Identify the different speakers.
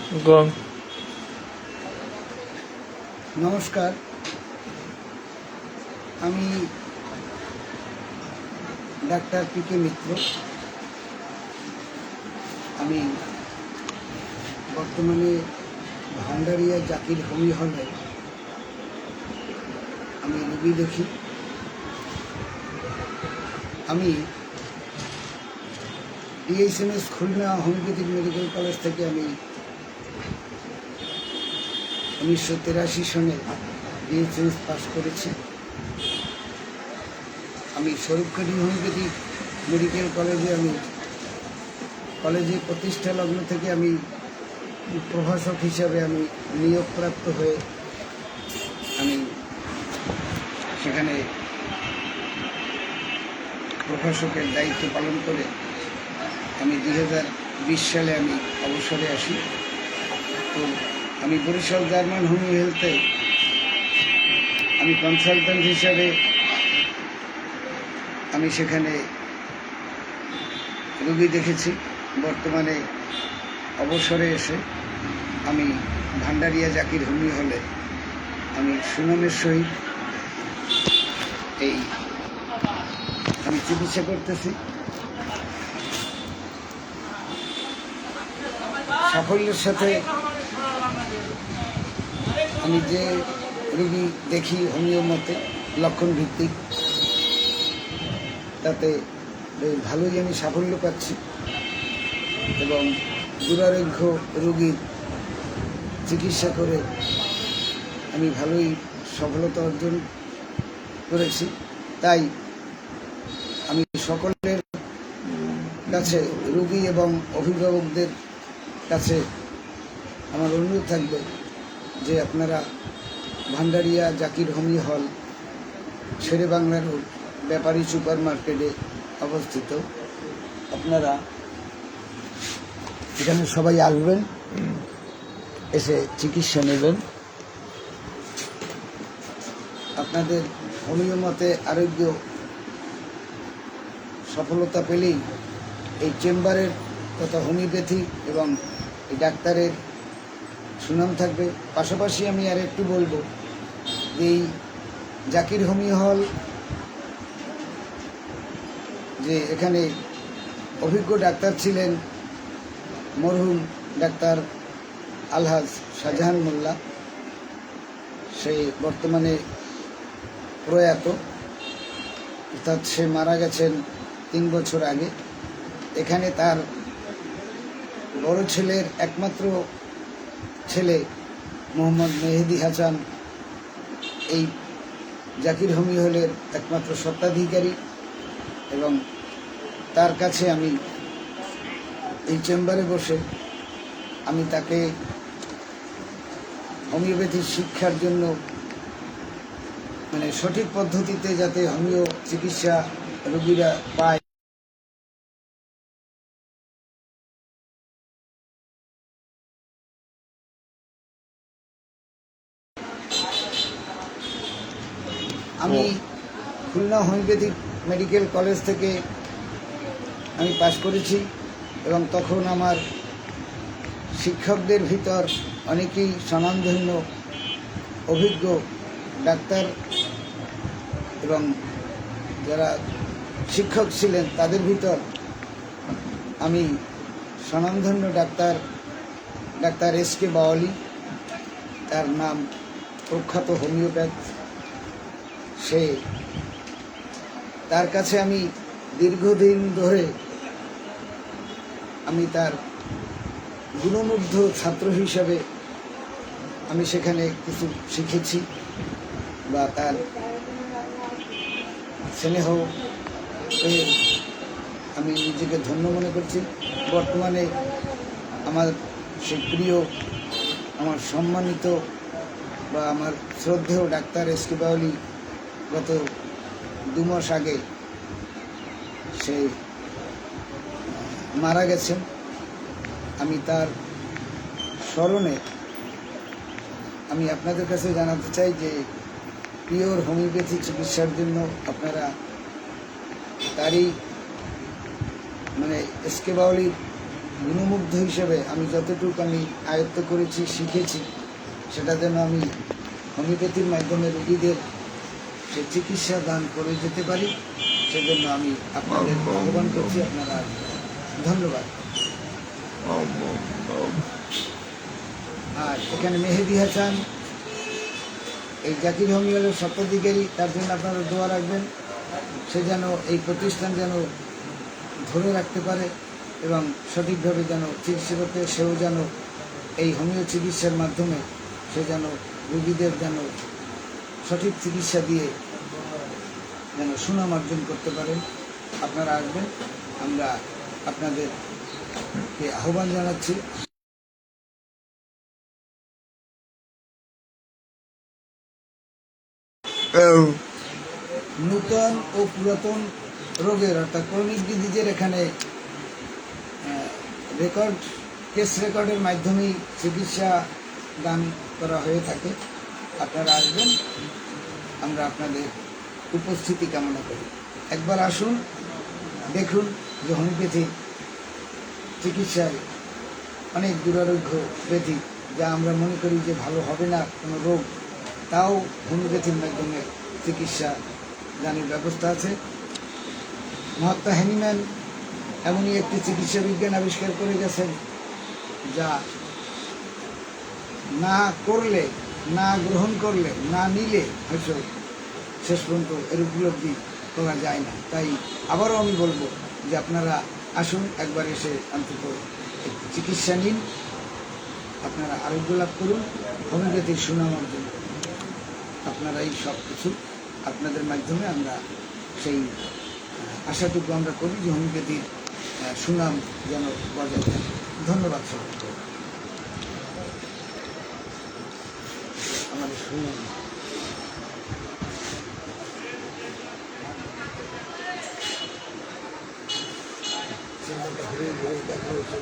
Speaker 1: গং
Speaker 2: নমস্কার, আমি ডাক্তার পি.কে. মিত্র। আমি বর্তমানে ভান্ডারিয়া জাকির হোমিও হলে আমি রোগী দেখি। আমি DHMS Khulna homeopathic medical college থেকে আমি 1983 সনে DHMS পাস করেছি। আমি স্বরূপকাঠি হোমিওপ্যাথিক মেডিকেল কলেজে কলেজে প্রতিষ্ঠা লগ্ন থেকে আমি প্রভাষক হিসাবে আমি নিয়োগপ্রাপ্ত হয়ে আমি সেখানে প্রভাষকের দায়িত্ব পালন করে আমি 2020 সালে আমি অবসরে আসি। তো আমি বরিশাল জার্মান হোমিও হেলথে আমি কনসালট্যান্ট হিসাবে আমি সেখানে রোগী দেখেছি। বর্তমানে অবসরে এসে আমি ভান্ডারিয়া জাকির হোমিও হলে আমি সুনামের সহিত আমি চিকিৎসা করতেছি। সাফল্যের সাথে আমি যে রোগী দেখি হোমিও মতে লক্ষণ ভিত্তিক, তাতে বেশ ভালোই আমি সাফল্য পাচ্ছি এবং দুরারোগ্য রোগীর চিকিৎসা করে আমি ভালোই সফলতা অর্জন করেছি। তাই আমি সকলের কাছে, রোগী এবং অভিভাবকদের কাছে আমার অনুরোধ থাকবে যে আপনারা ভান্ডারিয়া জাকির হোমিও হল, শেরে বাংলা রোড, ব্যাপারী সুপার মার্কেটে অবস্থিত। আপনারা এখানে সবাই আসবেন, এসে চিকিৎসা নেবেন। আপনাদের হোমিও মতে আরোগ্য সফলতা পেলেই এই চেম্বারের তথা হোমিওপ্যাথি এবং এই ডাক্তারের সুনাম থাকবে। পাশাপাশি আমি আর একটু বলবো যে এই জাকির হোমিও হল যে এখানে অভিজ্ঞ ডাক্তার ছিলেন মরহুম ডাক্তার আলহাজ শাহজাহান মোল্লা, সে বর্তমানে প্রয়াত, অর্থাৎ সে মারা গেছেন 3 বছর আগে। এখানে তার বড় ছেলের একমাত্র ছেলে মোহাম্মদ মেহেদি হাসান এই জাকির হোমিও হলের একমাত্র স্বত্বাধিকারী এবং তার কাছে আমি এই চেম্বারে বসে আমি তাকে হোমিওপ্যাথি শিক্ষার জন্য মানে সঠিক পদ্ধতিতে যাতে হোমিও চিকিৎসা রোগীরা পায়, আমি খুলনা হোমিওপ্যাথিক মেডিকেল কলেজ থেকে আমি পাশ করেছি এবং তখন আমার শিক্ষকদের ভিতর অনেকেই স্বনামধন্য অভিজ্ঞ ডাক্তার এবং যারা শিক্ষক ছিলেন তাদের ভিতর আমি স্বনামধন্য ডাক্তার এস.কে. বাওয়ালি, তার নাম প্রখ্যাত হোমিওপ্যাথ। তার কাছে আমি দীর্ঘদিন ধরে আমি তার গুণমুগ্ধ ছাত্র হিসাবে আমি সেখানে কিছু শিখেছি বা তার স্নেহ পেয়ে আমি নিজেকে ধন্য মনে করছি। বর্তমানে আমার সেই প্রিয়, আমার সম্মানিত বা আমার শ্রদ্ধেয় ডাক্তার এস.কে. বাওয়ালি গত 2 মাস আগে সে মারা গেছেন। আমি তার স্মরণে আমি আপনাদের কাছে জানাতে চাই যে পিওর হোমিওপ্যাথি চিকিৎসার জন্য আপনারা তারই মানে এস.কে. বাওয়ালির গুণমুগ্ধ হিসেবে আমি যতটুকু আমি আয়ত্ত করেছি, শিখেছি, সেটা যেন আমি হোমিওপ্যাথির মাধ্যমে রোগীদের সে চিকিৎসা দান করে যেতে পারি, সেজন্য আমি আপনাদের আহ্বান করছি। আপনারা ধন্যবাদ। আর এখানে মেহেদি হাসান, এই জাকির হোমিওর স্বত্বাধিকারী, তার জন্য আপনারা দোয়া রাখবেন। সে যেন এই প্রতিষ্ঠান যেন ধরে রাখতে পারে এবং সঠিকভাবে যেন চিকিৎসা করতে, সেও যেন এই হোমিও চিকিৎসার মাধ্যমে সে যেন রোগীদের যেন সঠিক চিকিৎসা দিয়ে যেন সুনাম অর্জন করতে পারেন। আপনারা আসবেন, আমরা আপনাদেরকে আহ্বান জানাচ্ছি। নূতন ও পুরাতন রোগের অর্থাৎ ক্রনিক ডিজিজের এখানে কেস রেকর্ডের মাধ্যমেই চিকিৎসা দান করা হয়ে থাকে। আপনারা আসবেন, আমরা আপনাদের উপস্থিতি কামনা করি। একবার আসুন, দেখুন যে হোমিওপ্যাথি চিকিৎসায় অনেক দুরারোগ্য ব্যাধি, যা আমরা মনে করি যে ভালো হবে না কোনো রোগ, তাও হোমিওপ্যাথির মাধ্যমে চিকিৎসা দানের ব্যবস্থা আছে। মহাত্মা হ্যানিম্যান এমনই একটি চিকিৎসা বিজ্ঞান আবিষ্কার করে গেছেন, যা না করলে, না গ্রহণ করলে, না নিলে হয়তো শেষ পর্যন্ত এর উপলব্ধি করা যায় না। তাই আবারও আমি বলবো যে আপনারা আসুন, একবার এসে অন্তত চিকিৎসা নিন, আপনারা আরোগ্য লাভ করুন, হোমিওপ্যাথির সুনাম অর্জন করুন। আপনারা এই সব কিছু আপনাদের মাধ্যমে আমরা সেই আশাটুকু আমরা করি যে হোমিওপ্যাথির সুনাম যেন বজায় থাকে। ধন্যবাদ সবাইকে। আমাদের সুনাম ঘুরে ঘুরে দেখা হয়েছে।